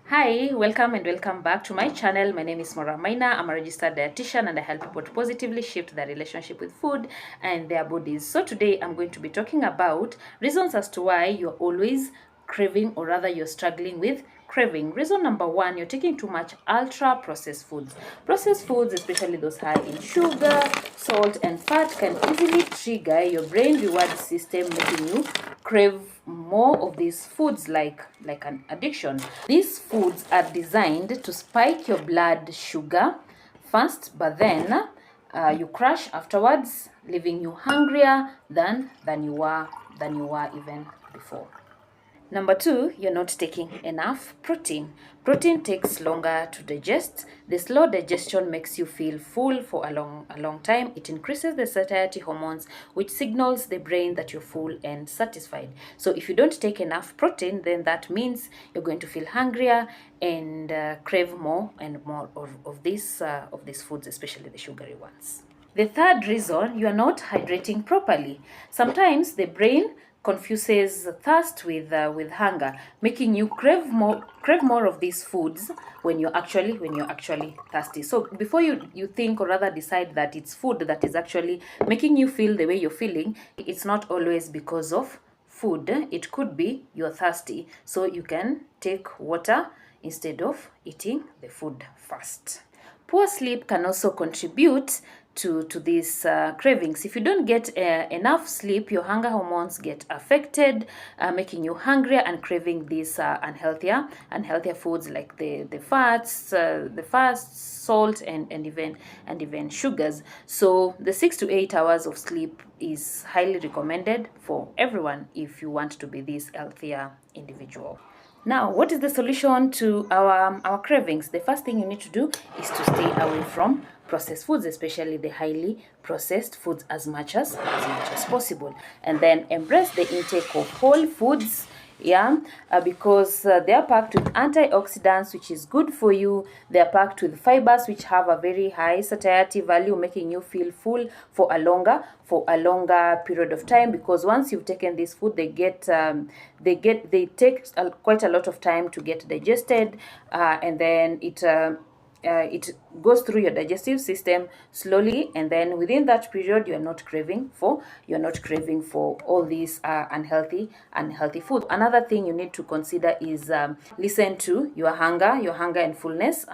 Hi, welcome and welcome back to my channel. My name is Mora Maina. I'm a registered dietitian and I help people to positively shift their relationship with food and their bodies. So today I'm going to be talking about reasons as to why you're always craving, or rather you're struggling with craving. Reason number one, you're taking too much ultra processed foods. Processed foods, especially those high in sugar, salt and fat, can easily trigger your brain reward system, making you crave more of these foods like an addiction. These foods are designed to spike your blood sugar first, but then you crash afterwards, leaving you hungrier than you were even before. Number two, you're not taking enough protein. Protein takes longer to digest. The slow digestion makes you feel full for a long time. It increases the satiety hormones, which signals the brain that you're full and satisfied. So if you don't take enough protein, then that means you're going to feel hungrier and crave more and more of these foods, especially the sugary ones. The third reason, you are not hydrating properly. Sometimes the brain confuses thirst with hunger, making you crave more of these foods when you're actually thirsty. So before you think, or rather decide, that it's food that is actually making you feel the way you're feeling, it's not always because of food. It could be you're thirsty, so you can take water instead of eating the food first. Poor sleep can also contribute to these cravings. If you don't get enough sleep, your hunger hormones get affected, making you hungrier and craving these unhealthier foods like the fats, salt, and even sugars. So the 6 to 8 hours of sleep is highly recommended for everyone if you want to be this healthier individual. Now, what is the solution to our cravings? The first thing you need to do is to stay away from processed foods, especially the highly processed foods, as much as possible. And then embrace the intake of whole foods, because they are packed with antioxidants, which is good for you. They are packed with fibers, which have a very high satiety value, making you feel full for a longer period of time. Because once you've taken this food, they take quite a lot of time to get digested, and then it goes through your digestive system slowly, and then within that period you're not craving for all these unhealthy food. Another thing you need to consider is listen to your hunger and fullness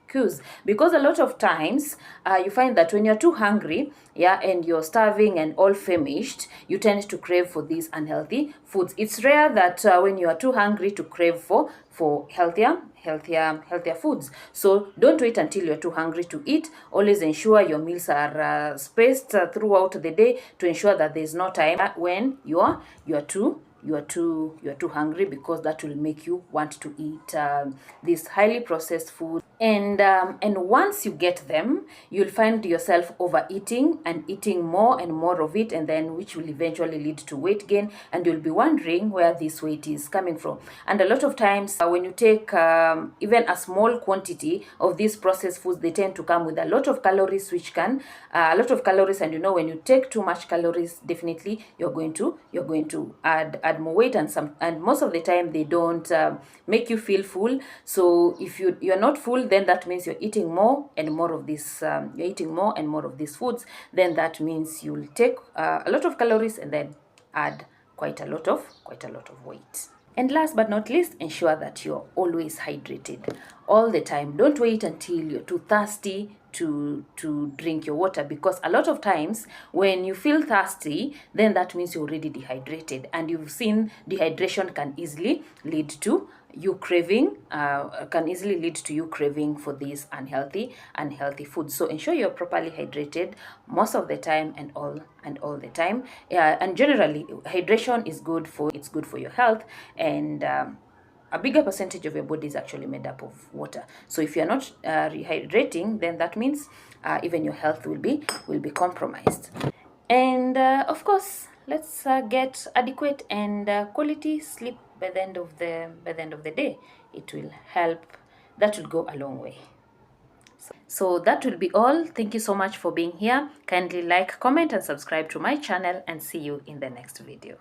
cues, because a lot of times you find that when you're too hungry, and you're starving and all famished, you tend to crave for these unhealthy foods. It's rare that when you are too hungry to crave for healthier foods. So don't wait until you're too hungry to eat. Always ensure your meals are spaced throughout the day, to ensure that there's no time when you're too hungry, because that will make you want to eat this highly processed food. And once you get them, you'll find yourself overeating and eating more and more of it, and then which will eventually lead to weight gain, and you'll be wondering where this weight is coming from. And a lot of times when you take even a small quantity of these processed foods, they tend to come with a lot of calories, and when you take too much calories, definitely you're going to add more weight, and most of the time they don't make you feel full. So if you're not full, then that means you're eating more and more of this foods. Then that means you'll take a lot of calories and then add quite a lot of weight. And last but not least, ensure that you're always hydrated all the time. Don't wait until you're too thirsty to drink your water, because a lot of times when you feel thirsty, then that means you're already dehydrated, and you've seen dehydration can easily lead to you craving for these unhealthy foods. So ensure you're properly hydrated most of the time and all the time. And generally, hydration is good for your health, and a bigger percentage of your body is actually made up of water. So if you're not rehydrating, then that means even your health will be compromised. And of course, let's get adequate and quality sleep by the end of the day. It will help. That will go a long way. So that will be all. Thank you so much for being here. Kindly like, comment, and subscribe to my channel, and see you in the next video.